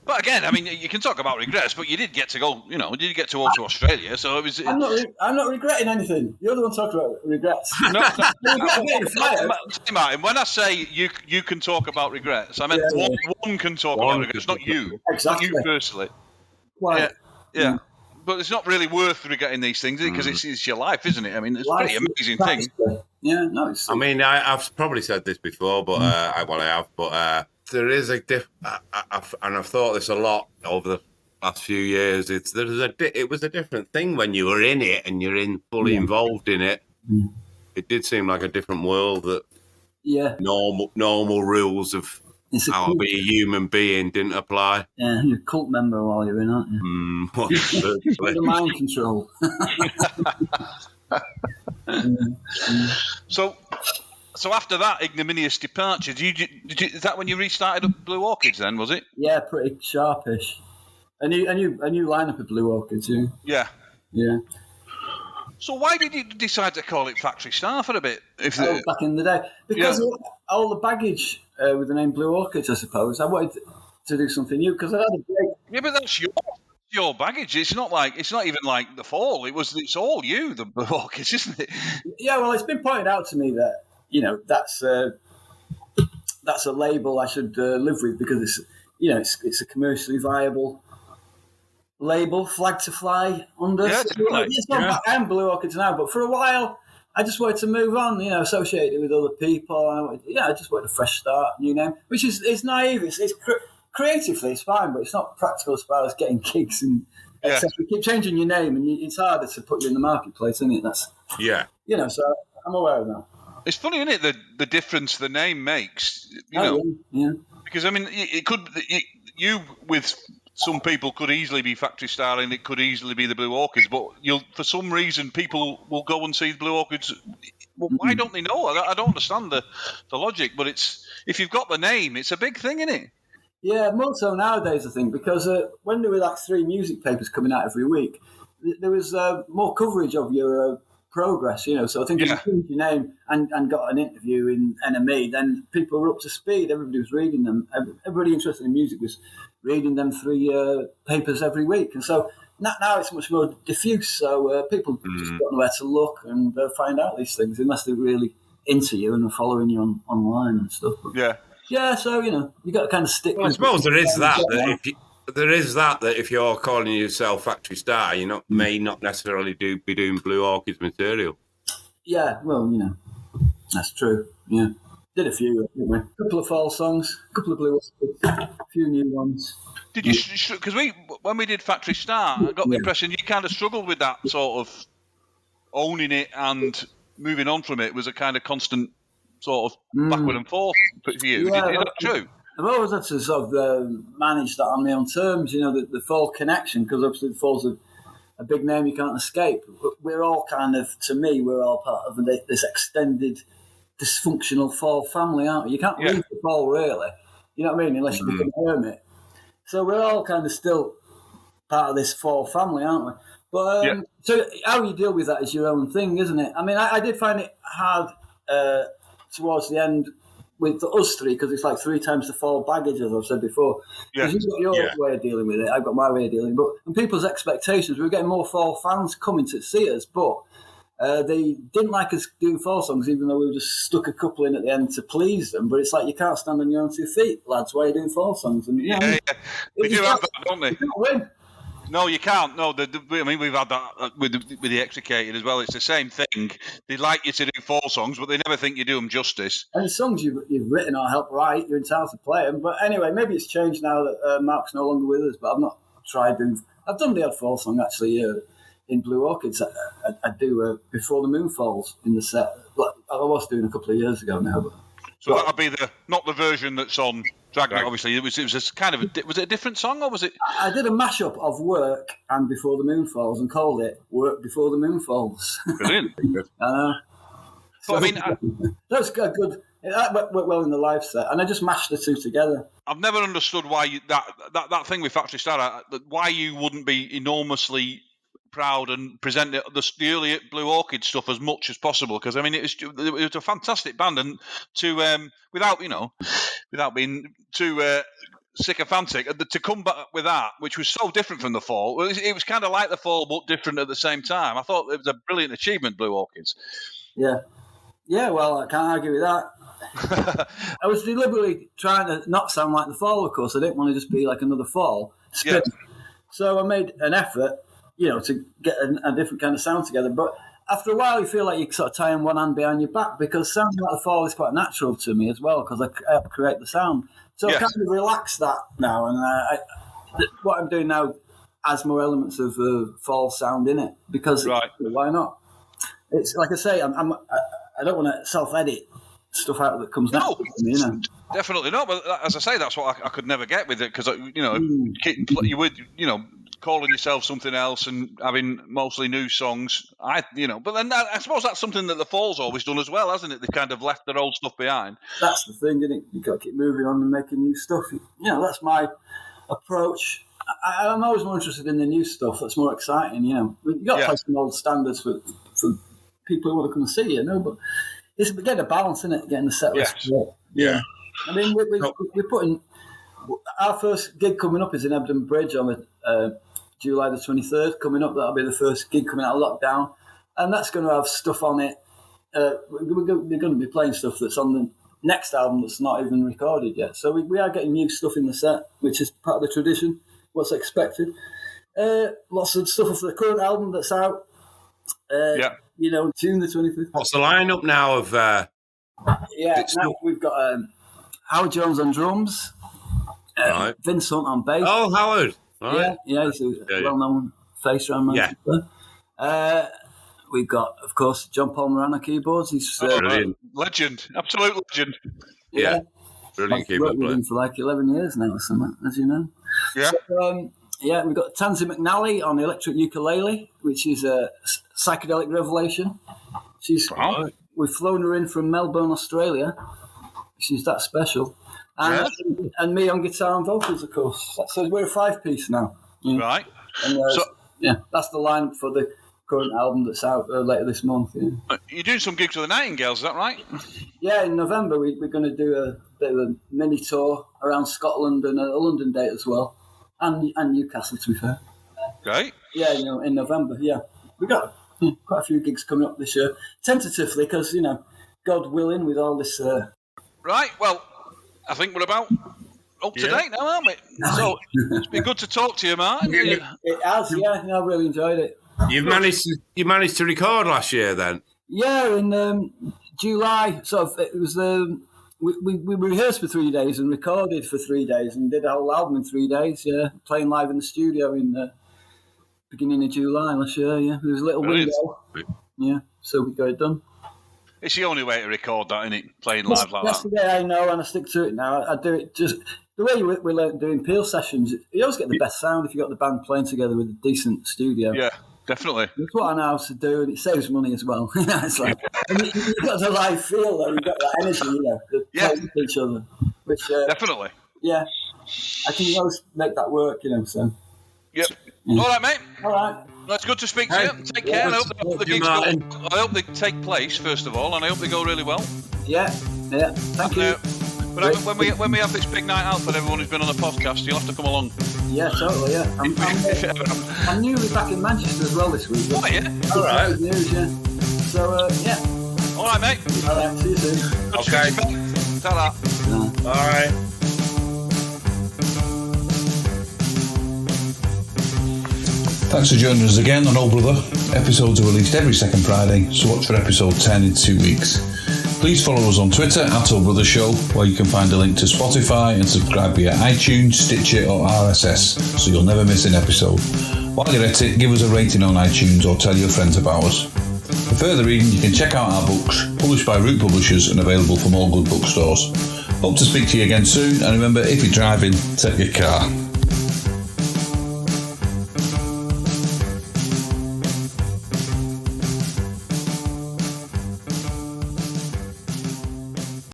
S2: But again, you can talk about regrets, but you did get to go, you did get to go to Australia, so it was...
S4: I'm not regretting anything. You're the one talking about regrets.
S2: Martin, when I say you can talk about regrets, I meant one can talk about regrets, not you.
S4: Exactly.
S2: Not you personally.
S4: Why?
S2: Yeah. But it's not really worth regretting these things, because it's your life, isn't it? It's a pretty amazing thing.
S4: Yeah, no, it's...
S3: I've probably said this before, but I have, but... there is and I've thought this a lot over the last few years. It was a different thing when you were in it and you're fully involved in it. It did seem like a different world that normal rules of how to be a human being didn't apply.
S4: Yeah, you're a cult member while you're in, aren't you? The mind control.
S2: So after that ignominious departure, is that when you restarted up Blue Orchids then, was it?
S4: Yeah, pretty sharpish. A new lineup of Blue Orchids, yeah. Yeah.
S2: So why did you decide to call it Factory Star for a bit?
S4: Back in the day. Because all the baggage with the name Blue Orchids, I suppose. I wanted to do something new because I had a break.
S2: Yeah, but that's your baggage. It's not even like the Fall. It's all you, the Blue Orchids, isn't it?
S4: Yeah, well, it's been pointed out to me that, that's a label I should live with because it's a commercially viable label, flag to fly under.
S2: Yeah,
S4: It's not back. I'm Blue Orchids now, but for a while I just wanted to move on, associate it with other people. I just wanted a fresh start, new name, which is naive. It's creatively it's fine, but it's not practical as far as getting gigs and etc. You keep changing your name, and it's harder to put you in the marketplace, isn't it? So I'm aware of that.
S2: It's funny, isn't it, the difference the name makes? Because I mean, it could you with some people could easily be Factory Star, and it could easily be the Blue Orchids. But for some reason, people will go and see the Blue Orchids. Well, why don't they know? I don't understand the logic. But if you've got the name, it's a big thing, isn't it?
S4: Yeah, more so nowadays, I think, because when there were like 3 music papers coming out every week, there was more coverage of your progress, So I think if you changed your name and got an interview in NME, then people were up to speed. Everybody was reading them. Everybody interested in music was reading them 3 papers every week. And so now it's much more diffuse. So people just don't know where to look and find out these things unless they're really into you and are following you online and stuff. Yeah, so, you got to kind of stick with
S3: I suppose there is that if you're calling yourself Factory Star, you may not necessarily be doing Blue Orchids material. Yeah,
S4: well, that's true, yeah. Did a few, didn't we? A couple of fall songs, a couple of Blue Orchids, a few new ones.
S2: Did you, because when we did Factory Star, I got the impression you kind of struggled with that sort of owning it and moving on from it was a kind of constant sort of backward and forth for you.
S4: Yeah,
S2: is that true?
S4: I've always had to sort of manage that on my own terms, the Fall connection, because obviously the Fall's a big name you can't escape. We're all kind of, to me, we're all part of this extended dysfunctional Fall family, aren't we? You can't leave the Fall, really. You know what I mean? Unless you become a hermit. So we're all kind of still part of this Fall family, aren't we? But so how you deal with that is your own thing, isn't it? I mean, I did find it hard towards the end with us 3 because it's like 3 times the Fall baggage, as I've said before. Because you've got your way of dealing with it, I've got my way of dealing with it. And people's expectations, we were getting more Fall fans coming to see us, but they didn't like us doing Fall songs, even though we just stuck a couple in at the end to please them. But it's like, you can't stand on your own 2 feet, lads. Why are you doing Fall songs? And,
S2: They do have that, don't they?
S4: You can't win.
S2: No, you can't. No, I mean, we've had that with the Extricated as well. It's the same thing. They like you to do Fall songs, but they never think you do them justice.
S4: And the songs you've written or helped write, you're entitled to play them. But anyway, maybe it's changed now that Mark's no longer with us. But I've not tried doing. I've done the odd Fall song actually in Blue Orchids. I do Before the Moon Falls in the set. But I was doing a couple of years ago now.
S2: So that'll be not the version that's on Dragnet. Obviously, it was a kind of was it a different song or was it?
S4: I did a mashup of Work and Before the Moon Falls and called it Work Before the Moon Falls.
S2: Brilliant.
S4: I know. So,
S2: I mean,
S4: that's good. That worked well in the live set, and I just mashed the 2 together.
S2: I've never understood why that thing with Factory Star, why you wouldn't be enormously proud and present the early Blue Orchid stuff as much as possible, because I mean it was a fantastic band, and to without being too sycophantic, to come back with that, which was so different from the Fall. It was kind of like the Fall but different at the same time. I thought it was a brilliant achievement, Blue Orchids.
S4: Yeah, well, I can't argue with that. I was deliberately trying to not sound like the Fall, of course. I didn't want to just be like another Fall. So I made an effort, to get a different kind of sound together. But after a while, you feel like you're sort of tying one hand behind your back, because sounding like the Fall is quite natural to me as well, because I help create the sound. So I kind of relaxed that now, and what I'm doing now has more elements of Fall sound in it, because why not? It's like I say, I don't want to self-edit stuff out that comes natural to me,
S2: Definitely not. But as I say, that's what I could never get with it, because you would, calling yourself something else and having mostly new songs. But then I suppose that's something that the Fall's always done as well, hasn't it? They've kind of left their old stuff behind.
S4: That's the thing, isn't it? You've got to keep moving on and making new stuff. That's my approach. I'm always more interested in the new stuff that's more exciting. You've got to play some old standards for people who want to come and see you. But it's getting a balance in it, getting the set list.
S3: Yeah.
S4: I mean, we're putting our first gig coming up is in Ebden Bridge on the July the 23rd. Coming up, that'll be the first gig coming out of lockdown, and that's going to have stuff on it. We're going to be playing stuff that's on the next album that's not even recorded yet. So we are getting new stuff in the set, which is part of the tradition. What's expected. Lots of stuff off the current album that's out. June the 25th.
S3: What's the lineup now of?
S4: Now we've got Howard Jones on drums,
S3: right.
S4: Vince Hunt on bass.
S3: Oh, Howard. Right.
S4: Yeah, he's a well-known face around Manchester. Yeah. We've got, of course, John Palmer on the keyboards. He's
S2: legend, absolute legend.
S3: Yeah. Brilliant keyboard player.
S4: We've been for like 11 years now or something, as you know.
S2: Yeah.
S4: So, we've got Tansy McNally on the electric ukulele, which is a psychedelic revelation. We've flown her in from Melbourne, Australia. She's that special. And me on guitar and vocals, of course. So we're a 5-piece now. Yeah.
S2: Right.
S4: And, that's the lineup for the current album that's out later this month. Yeah.
S2: You're doing some gigs with the Nightingales, is that right?
S4: Yeah, in November we're going to do a bit of a mini tour around Scotland and a London date as well, and Newcastle, to be fair.
S2: Great.
S4: Yeah, in November. Yeah, we got quite a few gigs coming up this year, tentatively, because God willing, with all this.
S2: Right. Well, I think we're about up to date now, aren't we? So it's been good to talk to you, Martin.
S4: It has. Yeah, I really enjoyed it.
S3: You managed to record last year then?
S4: Yeah, in July. It was we rehearsed for 3 days and recorded for 3 days and did a whole album in 3 days. Yeah, playing live in the studio in beginning of July last year. Yeah, there was a little window. Yeah, so we got it done.
S2: It's the only way to record that, isn't it? Playing live like
S4: that's
S2: that.
S4: That's the way I know, and I stick to it now. I do it just the way we learned doing Peel sessions. You always get the best sound if you got the band playing together with a decent studio.
S2: Yeah. Definitely.
S4: That's what I know how to do, and it saves money as well. It's like, you've got the live feel, though. You've got that energy, with each other. Which,
S2: definitely.
S4: Yeah. I can always make that work, so.
S2: Yep. Yeah. All right, mate.
S4: All right.
S2: Well, it's good to speak to you. Take care. I hope they take place, first of all, and I hope they go really well.
S4: Yeah. Thank you.
S2: But when we have this big night out for everyone who's been on the podcast, you'll have to come along.
S4: Yeah, totally, yeah. I'm newly back in Manchester as well this week.
S2: Oh, yeah?
S3: All right.
S4: Good news, yeah. So, yeah.
S2: All right, mate.
S4: All right, see you soon.
S3: Okay.
S2: Ta-da.
S3: All right.
S1: Thanks for joining us again on Old Brother. Episodes are released every second Friday, so watch for episode 10 in 2 weeks. Please follow us on Twitter at Old Brother Show, where you can find a link to Spotify and subscribe via iTunes, Stitcher or RSS, so you'll never miss an episode. While you're at it, give us a rating on iTunes or tell your friends about us. For further reading, you can check out our books, published by Root Publishers and available from all good bookstores. Hope to speak to you again soon, and remember, if you're driving, take your car.